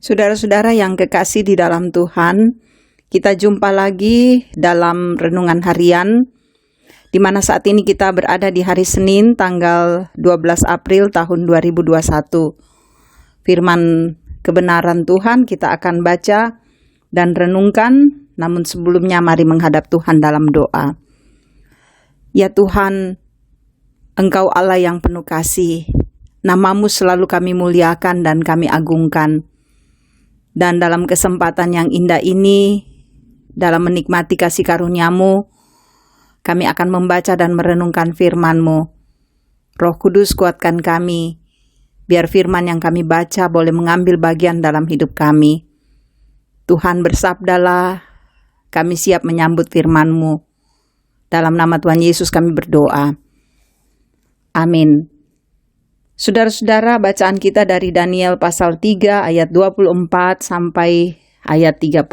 Saudara-saudara yang kekasih di dalam Tuhan, kita jumpa lagi dalam renungan harian, di mana saat ini kita berada di hari Senin tanggal 12 April tahun 2021. Firman kebenaran Tuhan kita akan baca dan renungkan, namun sebelumnya mari menghadap Tuhan dalam doa. Ya Tuhan, Engkau Allah yang penuh kasih, nama-Mu selalu kami muliakan dan kami agungkan. Dan dalam kesempatan yang indah ini, dalam menikmati kasih karunia-Mu, kami akan membaca dan merenungkan firman-Mu. Roh Kudus kuatkan kami, biar firman yang kami baca boleh mengambil bagian dalam hidup kami. Tuhan bersabdalah, kami siap menyambut firman-Mu. Dalam nama Tuhan Yesus kami berdoa. Amin. Saudara-saudara, bacaan kita dari Daniel pasal 3 ayat 24 sampai ayat 30.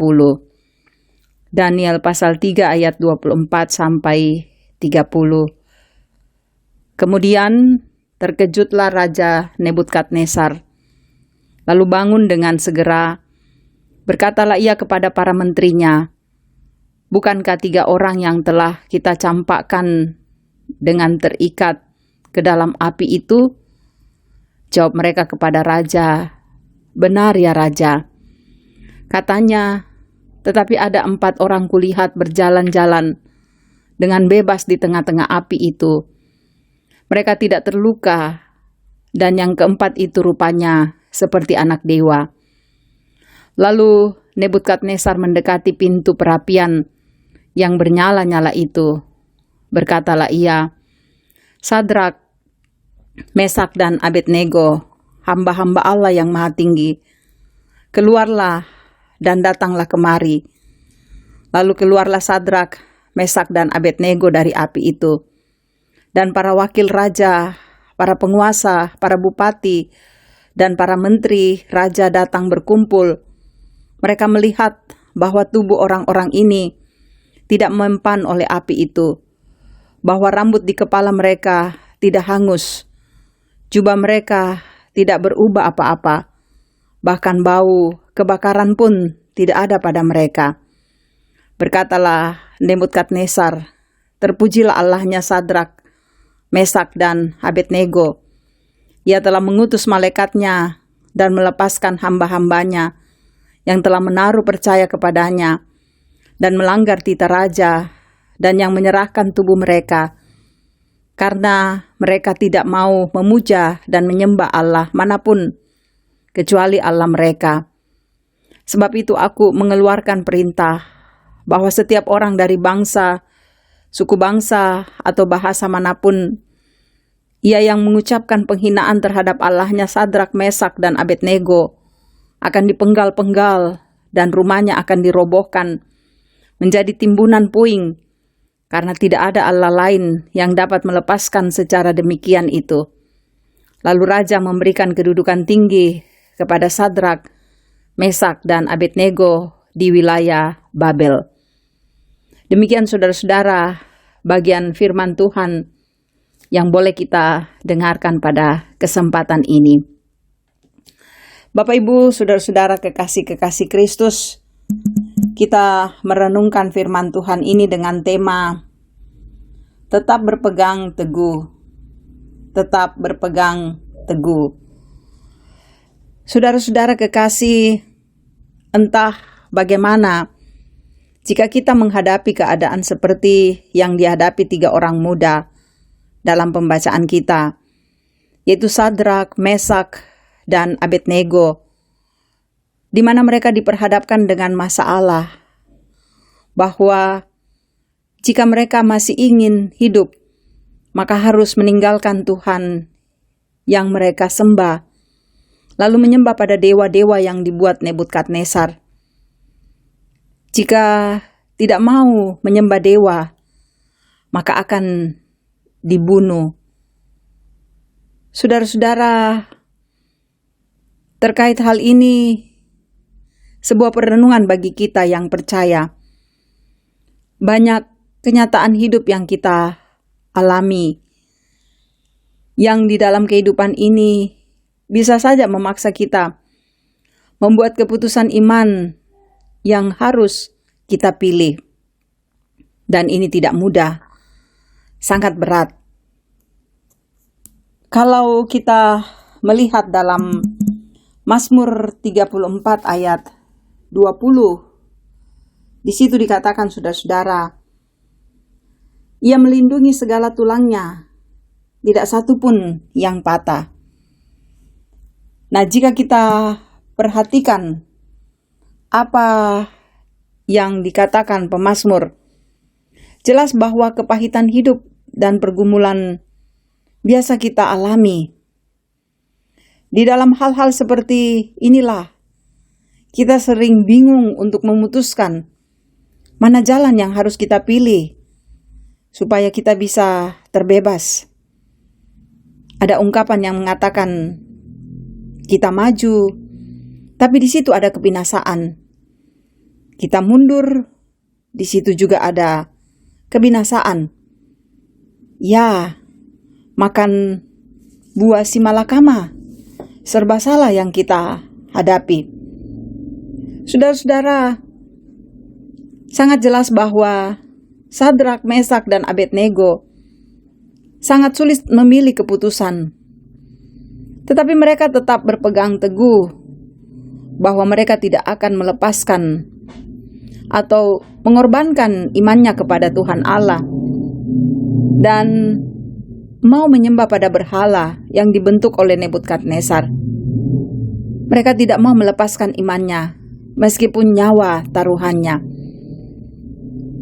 Daniel pasal 3 ayat 24 sampai 30. Kemudian terkejutlah Raja Nebukadnezar, lalu bangun dengan segera. Berkatalah ia kepada para menterinya, bukankah 3 orang yang telah kita campakkan dengan terikat ke dalam api itu? Jawab mereka kepada raja, benar ya raja. Katanya, tetapi ada 4 orang kulihat berjalan-jalan dengan bebas di tengah-tengah api itu. Mereka tidak terluka, dan yang keempat itu rupanya seperti anak dewa. Lalu Nebukadnezar mendekati pintu perapian yang bernyala-nyala itu. Berkatalah ia, Sadrak, Mesak dan Abednego, hamba-hamba Allah yang maha tinggi, keluarlah dan datanglah kemari. Lalu keluarlah Sadrak, Mesak dan Abednego dari api itu. Dan para wakil raja, para penguasa, para bupati, dan para menteri raja datang berkumpul. Mereka melihat bahwa tubuh orang-orang ini tidak mempan oleh api itu, bahwa rambut di kepala mereka tidak hangus, jubah mereka tidak berubah apa-apa, bahkan bau kebakaran pun tidak ada pada mereka. Berkatalah Nebukadnezar, terpujilah Allahnya Sadrak, Mesak dan Abednego. Ia telah mengutus malaikatnya dan melepaskan hamba-hambanya yang telah menaruh percaya kepadanya dan melanggar titah raja dan yang menyerahkan tubuh mereka, karena mereka tidak mau memuja dan menyembah Allah manapun kecuali Allah mereka. Sebab itu aku mengeluarkan perintah bahwa setiap orang dari bangsa, suku bangsa, atau bahasa manapun, ia yang mengucapkan penghinaan terhadap Allahnya Sadrak, Mesak, dan Abednego akan dipenggal-penggal dan rumahnya akan dirobohkan menjadi timbunan puing, karena tidak ada Allah lain yang dapat melepaskan secara demikian itu. Lalu raja memberikan kedudukan tinggi kepada Sadrak, Mesak, dan Abednego di wilayah Babel. Demikian saudara-saudara, bagian firman Tuhan yang boleh kita dengarkan pada kesempatan ini. Bapak Ibu, saudara-saudara kekasih-kekasih Kristus, kita merenungkan firman Tuhan ini dengan tema tetap berpegang teguh. Tetap berpegang teguh. Saudara-saudara kekasih, entah bagaimana jika kita menghadapi keadaan seperti yang dihadapi 3 orang muda dalam pembacaan kita, yaitu Sadrak, Mesak, dan Abednego, di mana mereka diperhadapkan dengan masalah bahwa jika mereka masih ingin hidup, maka harus meninggalkan Tuhan yang mereka sembah, lalu menyembah pada dewa-dewa yang dibuat Nebukadnezar. Jika tidak mau menyembah dewa, maka akan dibunuh. Saudara-saudara, terkait hal ini, sebuah perenungan bagi kita yang percaya. Banyak kenyataan hidup yang kita alami, yang di dalam kehidupan ini bisa saja memaksa kita membuat keputusan iman yang harus kita pilih. Dan ini tidak mudah, sangat berat. Kalau kita melihat dalam Mazmur 34 ayat 20, di situ dikatakan, saudara-saudara, Ia melindungi segala tulangnya, tidak satu pun yang patah. Nah, jika kita perhatikan apa yang dikatakan pemazmur, jelas bahwa kepahitan hidup dan pergumulan biasa kita alami. Di dalam hal-hal seperti inilah, kita sering bingung untuk memutuskan mana jalan yang harus kita pilih supaya kita bisa terbebas. Ada ungkapan yang mengatakan kita maju, tapi di situ ada kebinasaan. Kita mundur, di situ juga ada kebinasaan. Ya, makan buah si malakama, serba salah yang kita hadapi. Saudara-saudara, sangat jelas bahwa Sadrak, Mesak, dan Abednego sangat sulit memilih keputusan. Tetapi mereka tetap berpegang teguh bahwa mereka tidak akan melepaskan atau mengorbankan imannya kepada Tuhan Allah dan mau menyembah pada berhala yang dibentuk oleh Nebukadnezar. Mereka tidak mau melepaskan imannya meskipun nyawa taruhannya.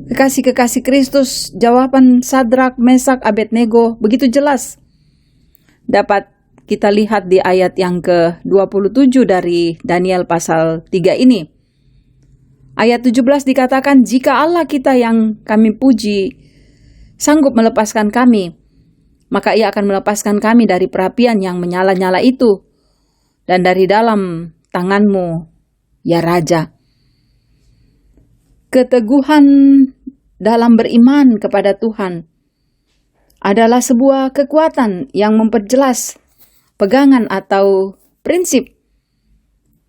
Kekasih-kekasih Kristus, jawaban Sadrak, Mesak, Abednego begitu jelas. Dapat kita lihat di ayat yang ke-27 dari Daniel pasal 3 ini. Ayat 17 dikatakan, jika Allah kita yang kami puji sanggup melepaskan kami, maka Ia akan melepaskan kami dari perapian yang menyala-nyala itu dan dari dalam tanganmu, ya Raja. Keteguhan dalam beriman kepada Tuhan adalah sebuah kekuatan yang memperjelas pegangan atau prinsip,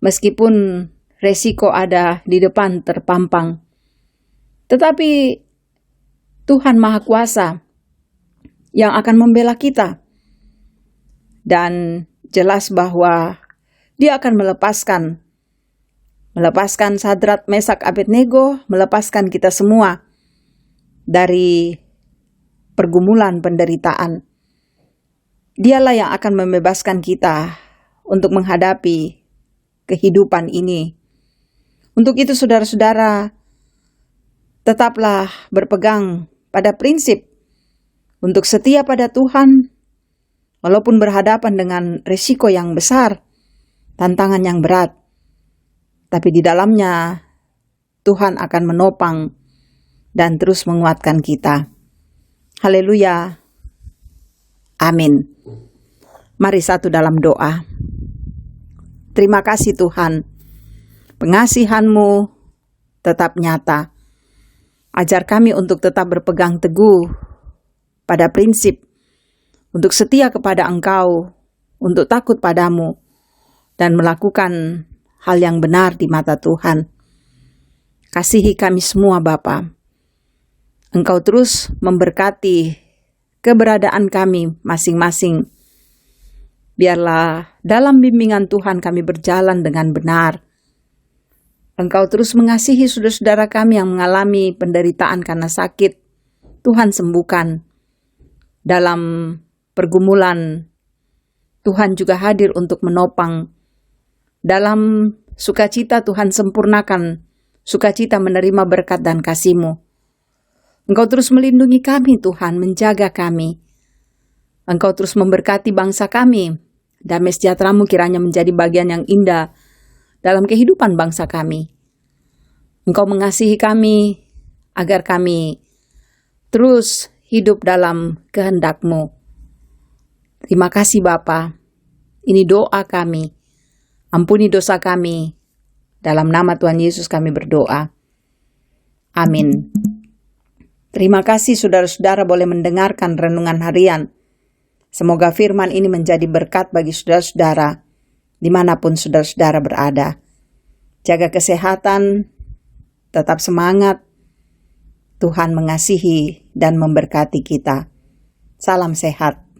meskipun resiko ada di depan terpampang. Tetapi Tuhan Maha Kuasa yang akan membela kita, dan jelas bahwa Dia akan melepaskan Sadrak, Mesak, Abednego, melepaskan kita semua dari pergumulan penderitaan. Dialah yang akan membebaskan kita untuk menghadapi kehidupan ini. Untuk itu, saudara-saudara, tetaplah berpegang pada prinsip untuk setia pada Tuhan, walaupun berhadapan dengan risiko yang besar, tantangan yang berat. Tapi di dalamnya, Tuhan akan menopang dan terus menguatkan kita. Haleluya. Amin. Mari satu dalam doa. Terima kasih Tuhan. Pengasihan-Mu tetap nyata. Ajar kami untuk tetap berpegang teguh pada prinsip, untuk setia kepada Engkau, untuk takut padamu, dan melakukan hal yang benar di mata Tuhan. Kasihi kami semua Bapa. Engkau terus memberkati keberadaan kami masing-masing. Biarlah dalam bimbingan Tuhan kami berjalan dengan benar. Engkau terus mengasihi saudara-saudara kami yang mengalami penderitaan karena sakit. Tuhan sembuhkan. Dalam pergumulan, Tuhan juga hadir untuk menopang. Dalam sukacita Tuhan sempurnakan sukacita menerima berkat dan kasih-Mu. Engkau terus melindungi kami Tuhan, menjaga kami. Engkau terus memberkati bangsa kami. Damai sejahtera-Mu kiranya menjadi bagian yang indah dalam kehidupan bangsa kami. Engkau mengasihi kami agar kami terus hidup dalam kehendak-Mu. Terima kasih Bapa. Ini doa kami. Ampuni dosa kami. Dalam nama Tuhan Yesus kami berdoa. Amin. Terima kasih saudara-saudara boleh mendengarkan renungan harian. Semoga firman ini menjadi berkat bagi saudara-saudara dimanapun saudara-saudara berada. Jaga kesehatan, tetap semangat. Tuhan mengasihi dan memberkati kita. Salam sehat.